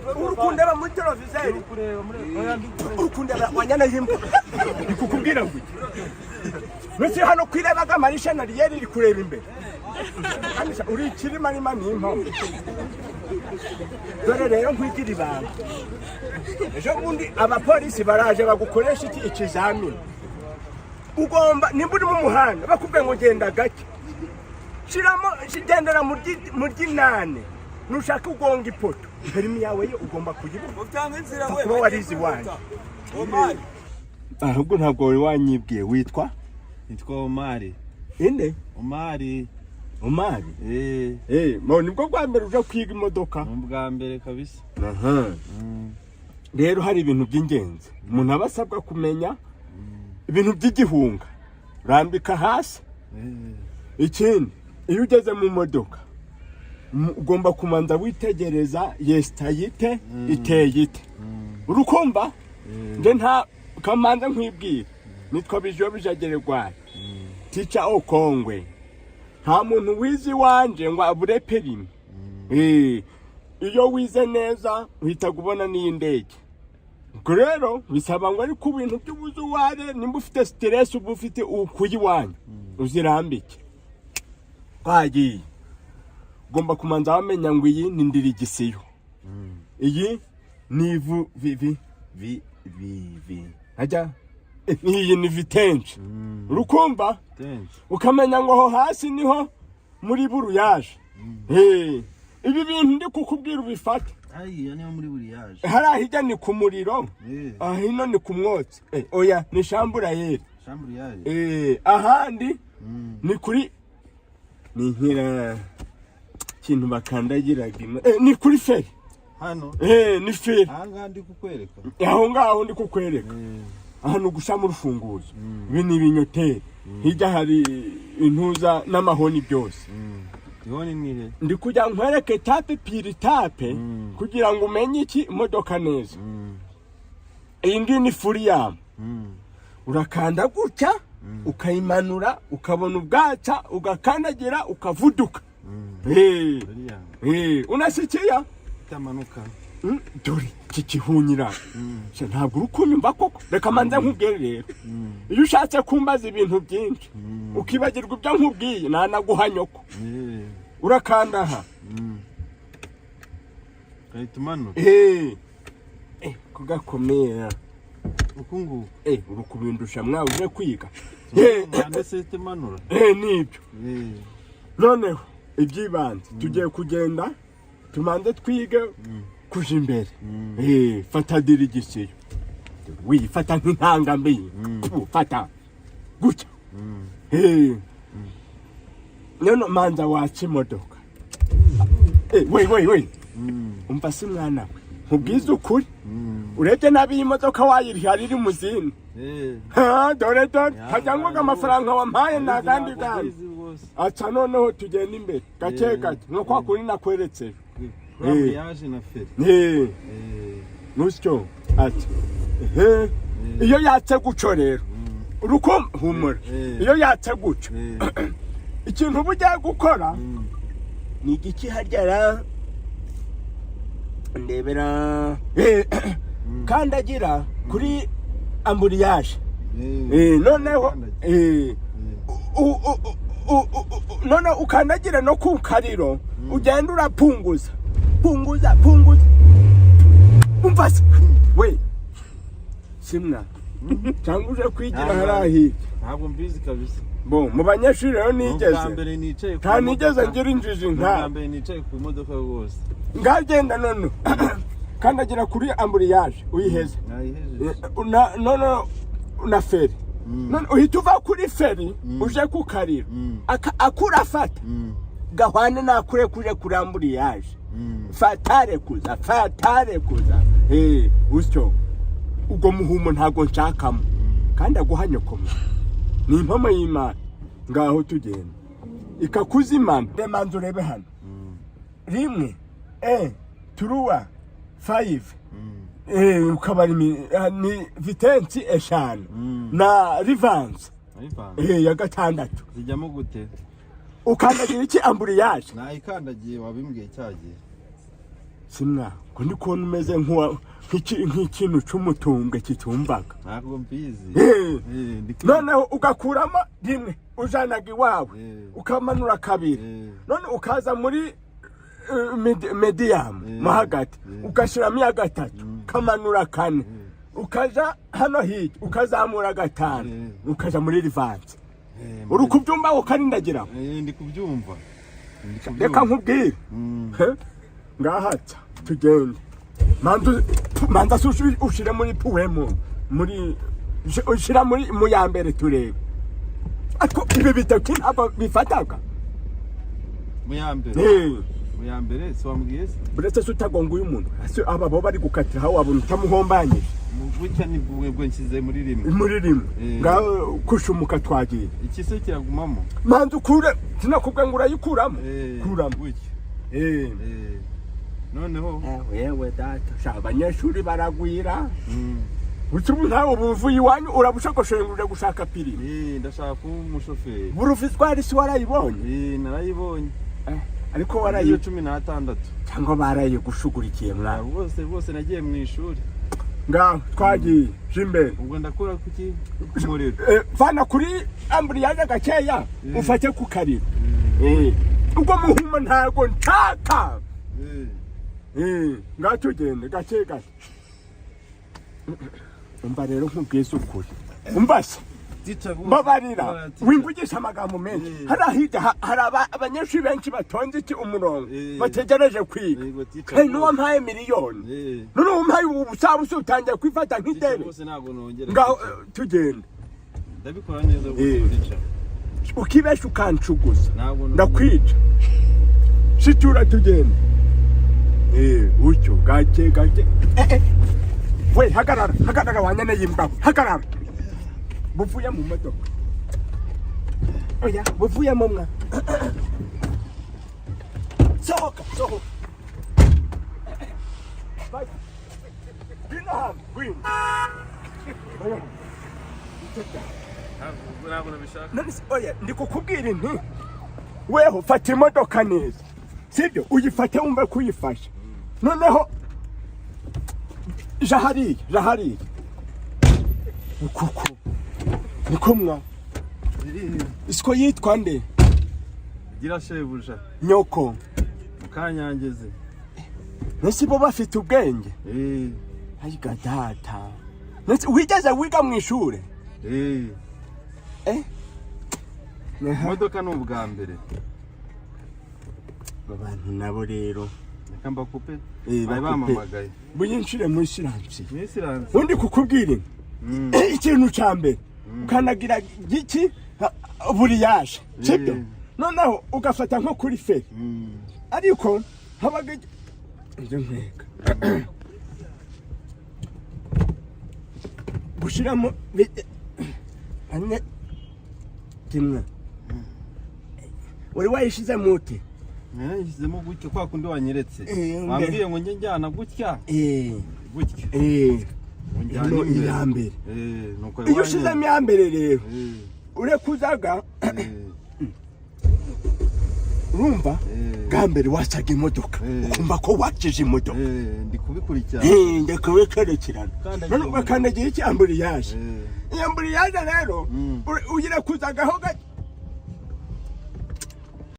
urukundeba muri televiziyo urukundeba wanyana himbo ikukubwira ngo Nose hano kwirebaga marisha na riyeri iri kureba imbere uri kirima ni impamo dore rero nkwigira ibanga ejo bundi abapolisi baraje bagukoresha ikizamini ugomba nimba uri mu muhanda bakubwiye ngo genda gake shiramo gendera mu ry'inane nushaka ugonga ipoto perimi yawe yo ugomba kugira utanga inzira we kuba warizi wanjye ahubwo ntabwo wari wanyibwiye witwa Omari. Inde? Omari. Nibwo bwa mbere uje kwiga imodoka. Ubwa mbere kabisa. Rero hari ibintu by'ingenzi. Umuntu abasabwa kumenya ibintu by'igihunga. Rambika hasi. Ikindi, iyo ugeze mu modoka ugomba kumanza witegereza yesitayite iteyite. Urukumva? Nde nta kamanza nkwibwira. Nitwa bijo bijagererwa Ticha Okongwe nta muntu wizi wanje ngo abure perimi iyo wize neza uhita kubona n'indege rero bisaba ngo ari ku bintu by'ubuzuware nimba ufite stress ubu ufite ukuyiwanya uzirambike kwagiye ugomba kumanza wamenya ngo iyi ni ndirigisiyo iyi ni ajya iyi ni vitenje urukumva ukamenya ngo aho hasi niho muri buruyaje ibi bintu ndi kukubwira ubifata niho muri buruyaje hari ahijya ni ku muriro hino ni ku mwotsi oya ni shamburayeri ahandi ni kuri ni nkira kintu bakandagiraga ni kuri feri hano ni feri aha ndi kukwereka aho ngaho ndi kukwereka hano gushama urufunguzo ibi ni ibinyoteri hirya hari intuza n'amahoni byose ihoni nihe ndi kujya nkwereke tape piri tape kugira ngo umenye iki imodoka neza iyi ngiyi ni furiyamu urakanda gutya ukayimanura ukabona ubwaca ugakandagira ukavuduka unasikiya tamanuka dore kikihunyira ntabwo urukunyumva koko reka manze nkubwire rero iyo ushatse kumbaza ibintu byinshi ukibagirwa ibyo nkubwiye nanaguhanyoko urakanda aha kaitumanuka kugakomera ukungu urukubindusha mwawe uje kwiga ndetse tumanura nibyo noneho ibyibanze tugiye kugenda tumanze twige kuja imbere fata dirigisiyo wifata nk'intanga mbi fata gutya none manza waca imodoka we umva si mwana we nkubwize ukuri urebye nabi iyi modoka wayiriha riri mu zindi dore hajya ngo amafaranga wampaye nta kandi kandi aca noneho tugenda imbere gake gake nko kwa kuri nakweretse yaje na feri nusyo ati iyo yatse guco rero uruko humura iyo yatse guco ikintu bujya gukora ni igiki hajyara ndebera kandagira kuri amburiyaje noneho none ukandagira no ku kariro ugenda urapunguza punguza umva we simna cyangwa uje kwigira harahi ntabwo mbizi kabisa mu banyeshuri rero nigeze nta nigeze ngira injiji nka mbere nicaye ku modoka rwose ngagenda none kandagira kuri amburiyaje uyiheze none na feri none uhita uva kuri feri uje ku kariro akurafata gahwane nakure kuje kuri amburiyaje fatare kuza usyo ubwo muhumo ntago nshakamo kandi aguhanyokoma ni impamo y'Imana ngaho tugenda ikakuzimana remanzo rebe hano rimwe turuwa 5 ukabari ni vitensi eshanu na rivanse ya gatandatu zijyamo gute ukandagira iki amburiyaje nayikandagiye wabimbwiye cyagiye simwa ko ndi kubona umeze nk'ikintu cy'umutungo kitumbaga. Ntabwo mbizi. Noneho ugakuramo rimwe ujanaga iwawe ukamanura kabiri none ukaza muri medium mo hagati ugashyiramo iya gatatu kamanura kane ukaja hano hirya ukazamura gatanu ukaja muri rivanse. Uri kubyumva ukarindagira? Ndi kubyumva. Reka nkubwire ngahatsa tugende manza ushire muri puwemo muri ushira muri mu ya mbere turebe. Ariko ibi bitatu ntabwo bifataga mu ya mbere so wambwiye se buretse utagonguye umuntu aba bo bari gukatira aho wabona utamuhombanye gutya ni bwo nshyize muri rimwe ngaho kushumuka twagiye iki se kiragumamo manza ukure sinakubwa ngo urayikuramo kuramo gutya noneho wewe data abanyeshuri baragwira utubu ntawe buvuye iwanyu urabushakoshenguye gushaka pirime. Ndashaka kuba umushoferi. Burufitwari si warayibonye? Narayibonye. Ariko waraye 16 cyangwa baraye gushugurikiye mwana? Bose nagiye mu ishuri. Ngaho twagiye jimbe. Ubwo ndakora kuki kumuriro. Vana kuri ambriyaje gakeya ufate ku kariro. Ubwo muhuma ntago ntaka. Ngaho tugende gake gake. Umva rero nkubwiza ukuri. Umbase. Babarira wingugisha amagambo menshi hari abanyeshuri benshi batonze iki umurongo bategereje kwiga kandi n'uwo mpaye miliyoni none uwo mpaye ubusabusa utangiye kwifata nk'idebe ngaho tugenda ndabikora neza gusa ukibesha ukancuguza ndakwica shitura tugenda ucyo gake we hagarara wanyana yimbwa hagarara buvuye mu modoka oya buvuye mu mwa sohoka bye dinam queen oya ndikukubwira inti weho fata imodoka neza sibyo uyifate wumve kuyifasha noneho jahari ukuku nikomwa isko yitwa nde gira shebuja nyoko mukanyangeze nese bo bafite ubwenge ayiga data nese wigeze wiga mu ishure modoka no ubwa mbere abantu nabo rero kamba kupe bamamagaye buyinshire mu siransi undi kukubwira ikintu cyambere ukanagira giki buri yaje sibyo noneho ugafata nko kuri feri ariko habaga ibyo nkeka gushiramo ane kimwe wari wayishize muti yishyizemo gutya kwa kundi wanyeretse wambwiye ngo njye njyana gutya gutya no iyambere iyo ushizemo iyambere rero urekuzaga urumva gambere wasaga imodoka ukumva ko wakije imodoka ndi kubikurikirana ndikubekerekirana none ugakandagira icyambere yaje iyambere yaje rero uyirekuzaga ho gato